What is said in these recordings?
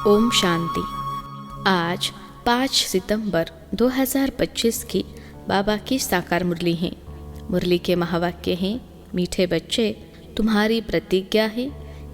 ओम शांति। आज 5 सितंबर 2025 की बाबा की साकार मुरली है। मुरली के महावाक्य हैं, मीठे बच्चे, तुम्हारी प्रतिज्ञा है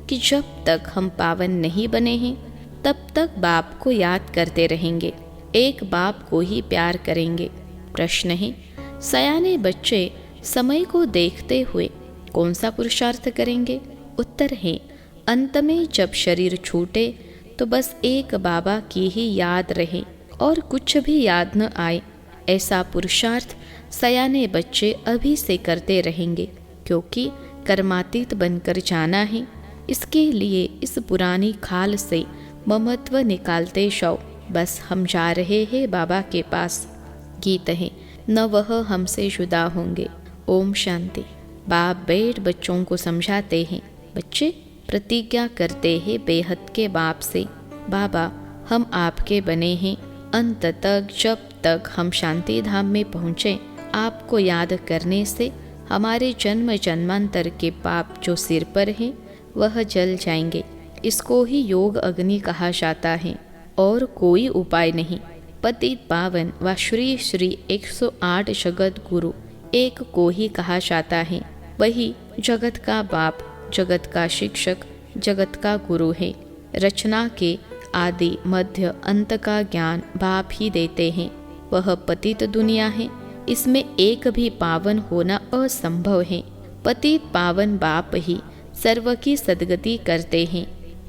कि जब तक हम पावन नहीं बने हैं तब तक बाप को याद करते रहेंगे, एक बाप को ही प्यार करेंगे। प्रश्न है, सयाने बच्चे समय को देखते हुए कौन सा पुरुषार्थ करेंगे? उत्तर है, अंत में जब शरीर छूटे तो बस एक बाबा की ही याद रहे और कुछ भी याद न आए, ऐसा पुरुषार्थ सयाने बच्चे अभी से करते रहेंगे, क्योंकि कर्मातीत बनकर जाना है। इसके लिए इस पुरानी खाल से ममत्व निकालते शव, बस हम जा रहे हैं बाबा के पास। गीत है, न वह हमसे जुदा होंगे। ओम शांति। बाप बैठ बच्चों को समझाते हैं, बच्चे प्रतिज्ञा करते हैं बेहद के बाप से, बाबा हम आपके बने हैं, अंत तक जब तक हम शांति धाम में पहुँचे आपको याद करने से हमारे जन्म जन्मांतर के पाप जो सिर पर हैं वह जल जाएंगे। इसको ही योग अग्नि कहा जाता है और कोई उपाय नहीं। पतित पावन व श्री श्री 108 जगत गुरु एक को ही कहा जाता है, वही जगत का बाप, जगत का शिक्षक, जगत का गुरु है। रचना के आदि मध्य अंत का ज्ञान बाप ही देते हैं। वह पतित दुनिया है, इसमें एक भी पावन होना असंभव है। पतित पावन बाप ही सर्व की सद्गति करते हैं।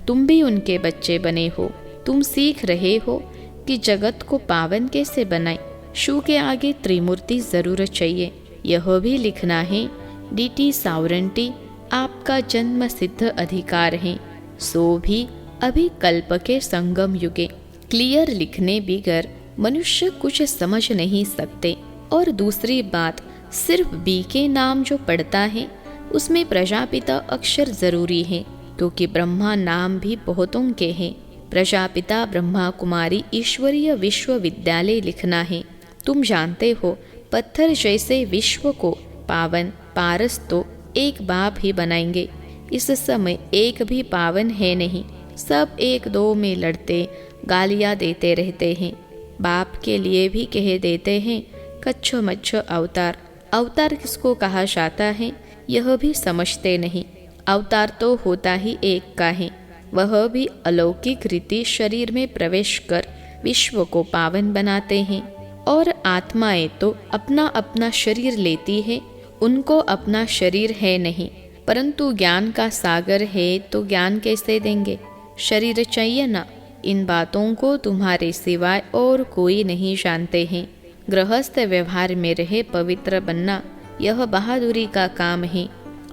तुम भी उनके बच्चे बने हो। तुम सीख रहे हो कि जगत को पावन कैसे बनाए। शू के आगे त्रिमूर्ति जरूर चाहिए, यह भी लिखना है। डीटी सावरेंटी आपका जन्म सिद्ध अधिकार है, सो भी अभी कल्प के संगम युगे। क्लियर लिखने बिगर मनुष्य कुछ समझ नहीं सकते। और दूसरी बात, सिर्फ बी के नाम जो पढ़ता है उसमें प्रजापिता अक्षर जरूरी है, क्योंकि ब्रह्मा नाम भी बहुतों के हैं। प्रजापिता ब्रह्मा कुमारी ईश्वरीय विश्वविद्यालय लिखना है। तुम जानते हो, पत्थर जैसे विश्व को पावन पारस तो एक बाप ही बनाएंगे। इस समय एक भी पावन है नहीं, सब एक दो में लड़ते गालियाँ देते रहते हैं। बाप के लिए भी कह देते हैं कच्छ मच्छ अवतार। अवतार किसको कहा जाता है यह भी समझते नहीं। अवतार तो होता ही एक का है, वह भी अलौकिक रीति शरीर में प्रवेश कर विश्व को पावन बनाते हैं। और आत्माएं तो अपना अपना शरीर लेती है, उनको अपना शरीर है नहीं, परंतु ज्ञान का सागर है तो ज्ञान कैसे देंगे? शरीर चाहिए ना। इन बातों को तुम्हारे सिवाय और कोई नहीं जानते हैं। गृहस्थ व्यवहार में रहे पवित्र बनना, यह बहादुरी का काम है।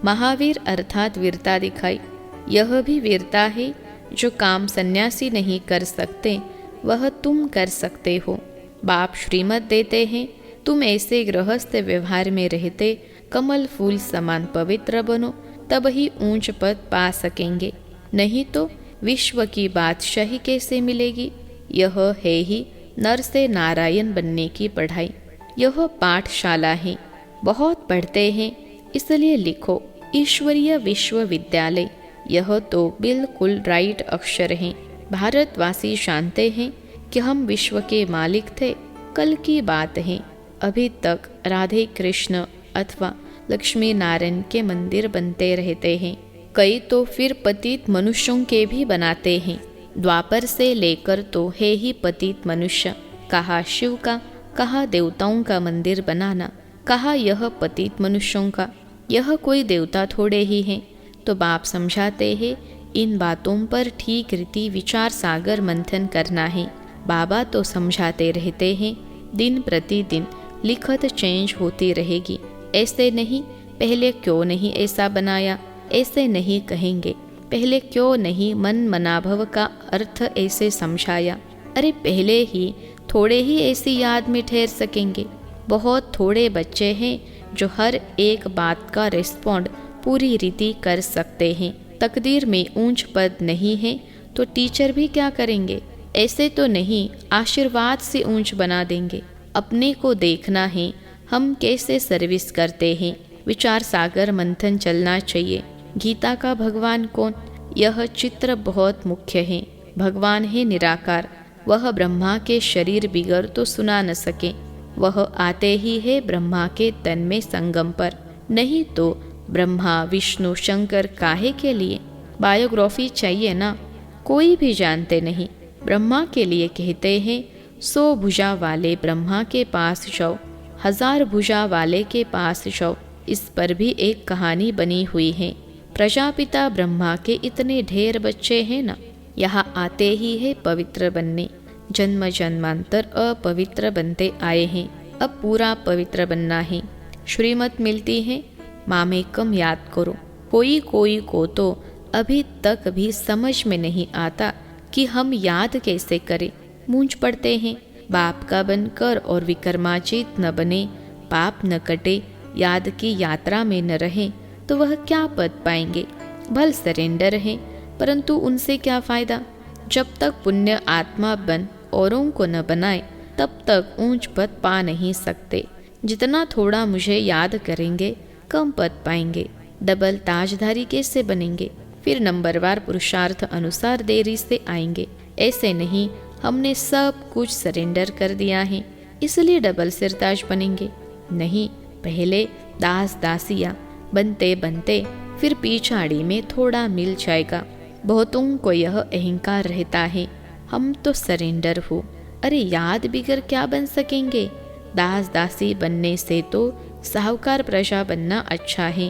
महावीर अर्थात वीरता दिखाई, यह भी वीरता है। जो काम सन्यासी नहीं कर सकते वह तुम कर सकते हो। बाप श्रीमत देते हैं, तुम ऐसे गृहस्थ व्यवहार में रहते कमल फूल समान पवित्र बनो, तब ही ऊंच पद पा सकेंगे, नहीं तो विश्व की बादशाही कैसे मिलेगी? यह है ही नर से नारायण बनने की पढ़ाई। यह पाठशाला है, बहुत पढ़ते हैं इसलिए लिखो ईश्वरीय विश्वविद्यालय। यह तो बिल्कुल राइट अक्षर हैं। भारतवासी जानते हैं कि हम विश्व के मालिक थे, कल की बात है। अभी तक राधे कृष्ण अथवा लक्ष्मी नारायण के मंदिर बनते रहते हैं। कई तो फिर पतित मनुष्यों के भी बनाते हैं। द्वापर से लेकर तो है ही पतित मनुष्य। कहा शिव का, कहा देवताओं का मंदिर बनाना, कहा यह पतित मनुष्यों का। यह कोई देवता थोड़े ही हैं। तो बाप समझाते हैं, इन बातों पर ठीक रीति विचार सागर मंथन करना है। बाबा तो समझाते रहते हैं, दिन प्रतिदिन लिखत चेंज होती रहेगी। ऐसे नहीं, पहले क्यों नहीं ऐसा बनाया, ऐसे नहीं कहेंगे। पहले क्यों नहीं मन मनाभव का अर्थ ऐसे समझाया। अरे पहले ही थोड़े ही ऐसी याद में ठहर सकेंगे। बहुत थोड़े बच्चे हैं जो हर एक बात का रिस्पॉन्ड पूरी रीति कर सकते हैं। तकदीर में ऊंच पद नहीं है तो टीचर भी क्या करेंगे? ऐसे तो नहीं आशीर्वाद से ऊंच बना देंगे। अपने को देखना है, हम कैसे सर्विस करते हैं। विचार सागर मंथन चलना चाहिए। गीता का भगवान कौन? यह चित्र बहुत मुख्य है। भगवान है निराकार, वह ब्रह्मा के शरीर बिगर तो सुना न सके। वह आते ही है ब्रह्मा के तन में संगम पर, नहीं तो ब्रह्मा विष्णु शंकर काहे के लिए। बायोग्राफी चाहिए ना, कोई भी जानते नहीं। ब्रह्मा के लिए कहते हैं 100 भुजा वाले ब्रह्मा के पास जाओ, 1000 भुजा वाले के पास जाओ। इस पर भी एक कहानी बनी हुई है। प्रजापिता ब्रह्मा के इतने ढेर बच्चे हैं ना, यहाँ आते ही है पवित्र बनने। जन्म जन्मांतर अपवित्र बनते आए हैं, अब पूरा पवित्र बनना है। श्रीमत मिलती है, मामेकम याद करो। कोई कोई को तो अभी तक भी समझ में नहीं आता कि हम याद कैसे करें। मूंझ पड़ते हैं, बाप का बनकर और विक्रमाजित न बने, पाप न कटे, याद की यात्रा में न रहें तो वह क्या पद पाएंगे। भल सरेंडर है, परंतु उनसे क्या फायदा। जब तक पुण्य आत्मा बन औरों को न बनाए तब तक ऊंच पद पा नहीं सकते। जितना थोड़ा मुझे याद करेंगे कम पद पाएंगे। डबल ताजधारी कैसे बनेंगे, फिर नंबरवार पुरुषार्थ अनुसार देरी से आएंगे। ऐसे नहीं, हमने सब कुछ सरेंडर कर दिया है इसलिए डबल सिरताज बनेंगे। नहीं, पहले दास दासिया बनते बनते फिर पिछाड़ी में थोड़ा मिल जाएगा। बहुतों को यह अहंकार रहता है, हम तो सरेंडर हो। अरे याद बिगर क्या बन सकेंगे। दास दासी बनने से तो साहूकार प्रजा बनना अच्छा है।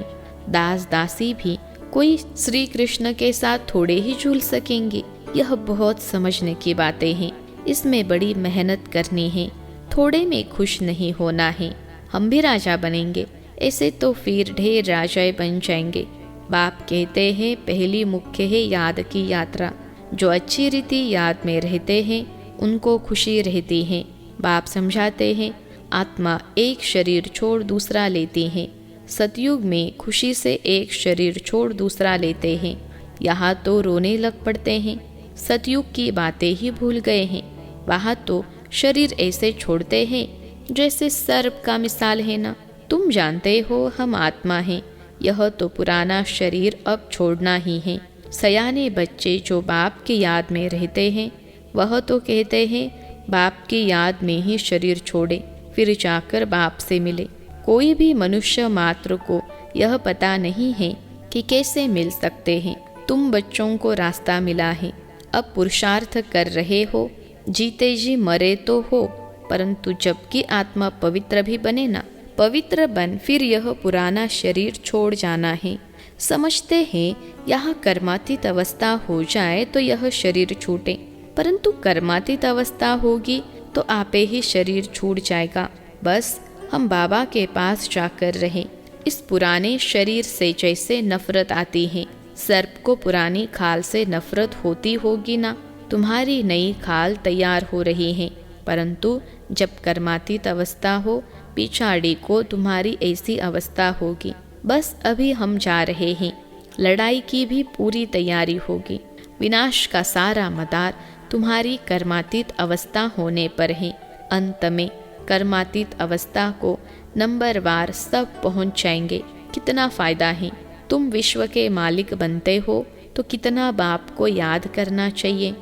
दास दासी भी कोई श्री कृष्ण के साथ थोड़े ही झूल सकेंगे। यह बहुत समझने की बातें हैं, इसमें बड़ी मेहनत करनी है। थोड़े में खुश नहीं होना है। हम भी राजा बनेंगे, ऐसे तो फिर ढेर राजाएं बन जाएंगे। बाप कहते हैं पहली मुख्य है याद की यात्रा। जो अच्छी रीति याद में रहते हैं उनको खुशी रहती है। बाप समझाते हैं आत्मा एक शरीर छोड़ दूसरा लेती है। सतयुग में खुशी से एक शरीर छोड़ दूसरा लेते हैं। यहाँ तो रोने लग पड़ते हैं। सतयुग की बातें ही भूल गए हैं। वहाँ तो शरीर ऐसे छोड़ते हैं जैसे सर्प का मिसाल है ना। तुम जानते हो हम आत्मा हैं, यह तो पुराना शरीर अब छोड़ना ही है। सयाने बच्चे जो बाप की याद में रहते हैं वह तो कहते हैं बाप की याद में ही शरीर छोड़े, फिर जाकर बाप से मिले। कोई भी मनुष्य मात्र को यह पता नहीं है कि कैसे मिल सकते हैं। तुम बच्चों को रास्ता मिला है, अब पुरुषार्थ कर रहे हो। जीते जी मरे तो हो, परंतु जबकि आत्मा पवित्र भी बने ना, पवित्र बन फिर यह पुराना शरीर छोड़ जाना है। समझते हैं यहाँ कर्मातीत अवस्था हो जाए तो यह शरीर छूटे, परंतु कर्मातीत अवस्था होगी तो आपे ही शरीर छूट जाएगा। बस हम बाबा के पास जाकर रहें। इस पुराने शरीर से जैसे नफरत आती है, सर्प को पुरानी खाल से नफरत होती होगी ना। तुम्हारी नई खाल तैयार हो रही है, परंतु जब कर्मातीत अवस्था हो पिछाड़ी को तुम्हारी ऐसी अवस्था होगी। बस अभी हम जा रहे हैं, लड़ाई की भी पूरी तैयारी होगी। विनाश का सारा मदार तुम्हारी कर्मातीत अवस्था होने पर है। अंत में कर्मातीत अवस्था को नंबरवार सब पहुंच जाएंगे। कितना फायदा है। तुम विश्व के मालिक बनते हो तो कितना बाप को याद करना चाहिए।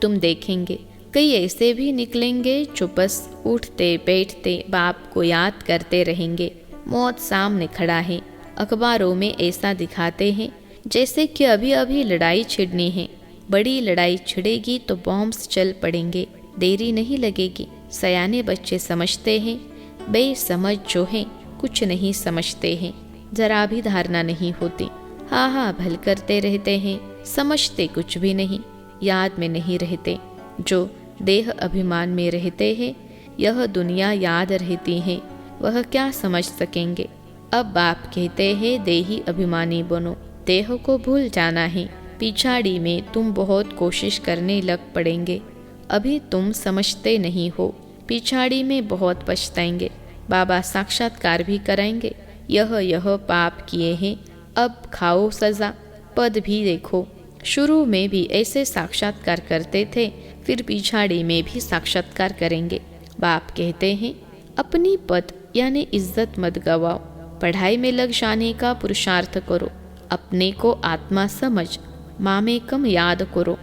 तुम देखेंगे कई ऐसे भी निकलेंगे जो बस उठते बैठते बाप को याद करते रहेंगे। मौत सामने खड़ा है। अखबारों में ऐसा दिखाते हैं जैसे कि अभी अभी लड़ाई छिड़नी है। बड़ी लड़ाई छिड़ेगी तो बॉम्ब्स चल पड़ेंगे, देरी नहीं लगेगी। सयाने बच्चे समझते हैं, बेसमझ जो हैं कुछ नहीं समझते हैं। जरा भी धारणा नहीं होती, हाँ हाँ भल करते रहते हैं, समझते कुछ भी नहीं, याद में नहीं रहते। जो देह अभिमान में रहते हैं, यह दुनिया याद रहती है, वह क्या समझ सकेंगे। अब बाप कहते हैं देही अभिमानी बनो, देह को भूल जाना है। पिछाड़ी में तुम बहुत कोशिश करने लग पड़ेंगे। अभी तुम समझते नहीं हो, पिछाड़ी में बहुत पछताएंगे। बाबा साक्षात्कार भी कराएंगे। यह पाप किए हैं, अब खाओ सजा। पद भी देखो, शुरू में भी ऐसे साक्षात्कार करते थे, फिर पिछाड़ी में भी साक्षात्कार करेंगे। बाप कहते हैं अपनी पद यानी इज्जत मत गवाओ, पढ़ाई में लग जाने का पुरुषार्थ करो। अपने को आत्मा समझ, मामेकम याद करो।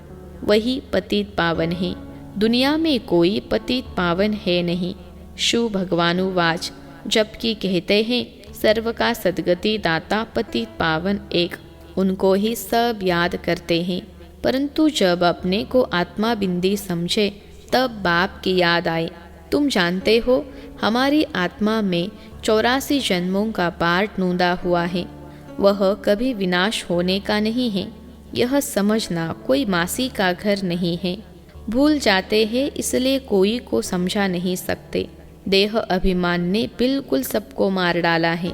वही पतित पावन है। दुनिया में कोई पतित पावन है नहीं। शिव भगवानुवाच, जबकि कहते हैं सर्व का सद्गति दाता पतित पावन एक, उनको ही सब याद करते हैं। परंतु जब अपने को आत्मा बिंदी समझे तब बाप की याद आए। तुम जानते हो हमारी आत्मा में 84 जन्मों का पार्ट नूंदा हुआ है, वह कभी विनाश होने का नहीं है। यह समझना कोई मासी का घर नहीं है। भूल जाते हैं इसलिए कोई को समझा नहीं सकते। देह अभिमान ने बिल्कुल सबको मार डाला है।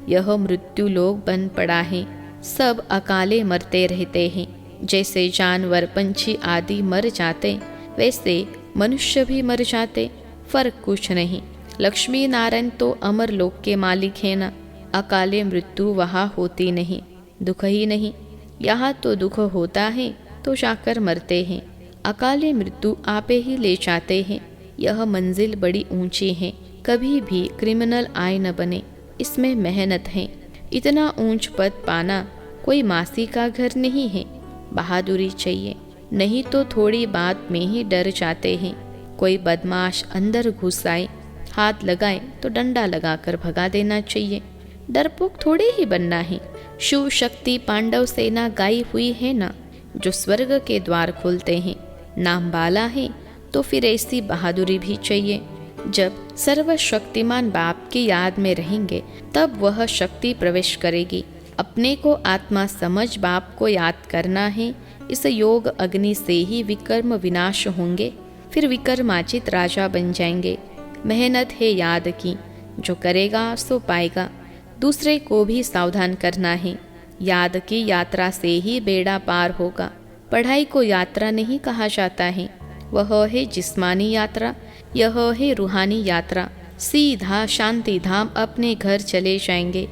यह मृत्यु लोक बन पड़ा है। सब अकाले मरते रहते हैं। जैसे जानवर पंछी आदि मर जाते वैसे मनुष्य भी मर जाते, फर्क कुछ नहीं। लक्ष्मी नारायण तो अमर लोक के मालिक है ना। अकाले मृत्यु वहाँ होती नहीं, दुख ही नहीं। यहाँ तो दुख होता है तो जाकर मरते हैं। अकाले मृत्यु आपे ही ले जाते हैं। यह मंजिल बड़ी ऊंची है, कभी भी क्रिमिनल आय न बने, इसमें मेहनत है। इतना ऊंच पद पाना कोई मासी का घर नहीं है। बहादुरी चाहिए, नहीं तो थोड़ी बात में ही डर जाते हैं। कोई बदमाश अंदर घुस आए, हाथ लगाए तो डंडा लगाकर भगा देना चाहिए। डरपोक थोड़े ही बनना है। शिव शक्ति पांडव सेना गाई हुई है ना, जो स्वर्ग के द्वार खोलते हैं। नाम बाला है तो फिर ऐसी बहादुरी भी चाहिए। जब सर्वशक्तिमान बाप की याद में रहेंगे तब वह शक्ति प्रवेश करेगी। अपने को आत्मा समझ बाप को याद करना है। इस योग अग्नि से ही विकर्म विनाश होंगे, फिर विकर्माचित राजा बन जाएंगे। मेहनत है याद की, जो करेगा सो पाएगा। दूसरे को भी सावधान करना है। याद की यात्रा से ही बेड़ा पार होगा। पढ़ाई को यात्रा नहीं कहा जाता है, वह है जिस्मानी यात्रा, यह है रूहानी यात्रा। सीधा शांति धाम अपने घर चले जाएंगे।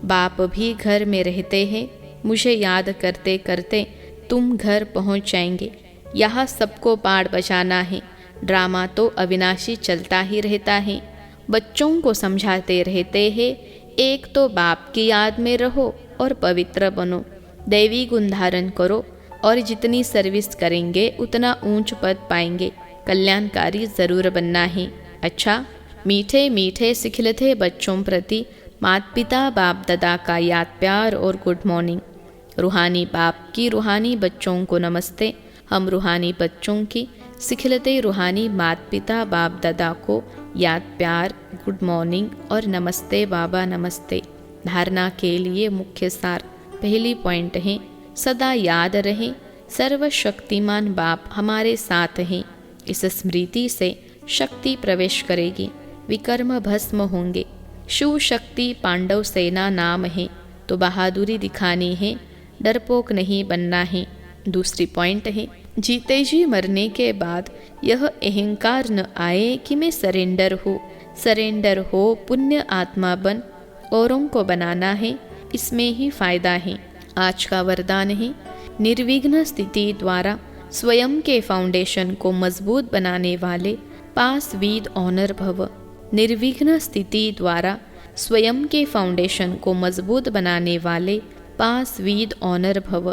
बाप भी घर में रहते हैं। मुझे याद करते करते तुम घर पहुंच जाएंगे। यहाँ सबको पाड़ बजाना है। ड्रामा तो अविनाशी चलता ही रहता है। बच्चों को समझाते रहते हैं, एक तो बाप की याद में रहो और पवित्र बनो, दैवी गुण धारण करो, और जितनी सर्विस करेंगे उतना ऊंच पद पाएंगे। कल्याणकारी जरूर बनना है। अच्छा, मीठे मीठे सिखलते बच्चों प्रति माता पिता बाप दादा का याद प्यार और गुड मॉर्निंग। रूहानी बाप की रूहानी बच्चों को नमस्ते। हम रूहानी बच्चों की सिखलते रूहानी माता पिता बाप दादा को याद प्यार, गुड मॉर्निंग और नमस्ते बाबा नमस्ते। धारणा के लिए मुख्य सार। पहली पॉइंट है, सदा याद रहे सर्वशक्तिमान बाप हमारे साथ हैं। इस स्मृति से शक्ति प्रवेश करेगी, विकर्म भस्म होंगे। शिव शक्ति पांडव सेना नाम है तो बहादुरी दिखानी है, डरपोक नहीं बनना है। दूसरी पॉइंट है, जीते जी मरने के बाद यह अहंकार न आए कि मैं सरेंडर हूँ। सरेंडर हो पुण्य आत्मा बन औरों को बनाना है, इसमें ही फायदा है। आज का वरदान है, निर्विघ्न स्थिति द्वारा स्वयं के फाउंडेशन को मजबूत बनाने वाले पास विद ऑनर भव। निर्विघ्न स्थिति द्वारा स्वयं के फाउंडेशन को मजबूत बनाने वाले पास विद ऑनर भव।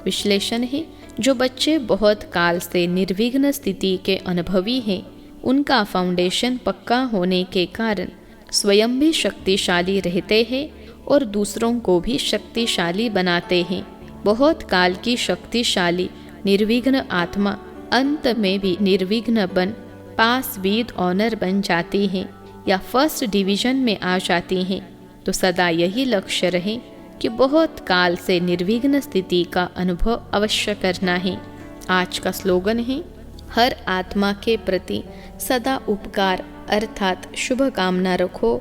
विश्लेषण है, जो बच्चे बहुत काल से निर्विघ्न स्थिति के अनुभवी हैं, उनका फाउंडेशन पक्का होने के कारण स्वयं भी शक्तिशाली रहते हैं और दूसरों को भी शक्तिशाली बनाते हैं। बहुत काल की शक्तिशाली निर्विघ्न आत्मा अंत में भी निर्विघ्न बन पास विद ऑनर बन जाती हैं या फर्स्ट डिवीजन में आ जाती हैं। तो सदा यही लक्ष्य रहे कि बहुत काल से निर्विघ्न स्थिति का अनुभव अवश्य करना है। आज का स्लोगन है, हर आत्मा के प्रति सदा उपकार अर्थात शुभ कामना रखो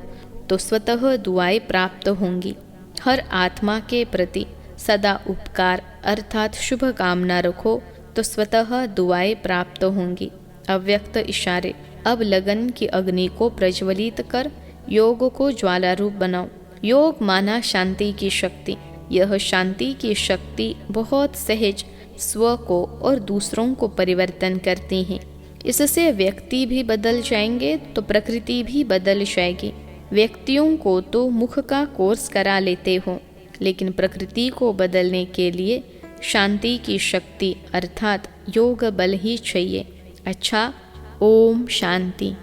तो स्वतः दुआएं प्राप्त होंगी। हर आत्मा के प्रति सदा उपकार अर्थात शुभ कामना रखो तो स्वतः दुआएं प्राप्त होंगी। अव्यक्त इशारे। अब लगन की अग्नि को प्रज्वलित कर योग को ज्वाला रूप बनाओ। योग माना शांति की शक्ति। यह शांति की शक्ति बहुत सहज स्व को और दूसरों को परिवर्तन करती है। इससे व्यक्ति भी बदल जाएंगे तो प्रकृति भी बदल जाएगी। व्यक्तियों को तो मुख का कोर्स करा लेते हो, लेकिन प्रकृति को बदलने के लिए शांति की शक्ति अर्थात योग बल ही चाहिए। अच्छा, ओम शांति।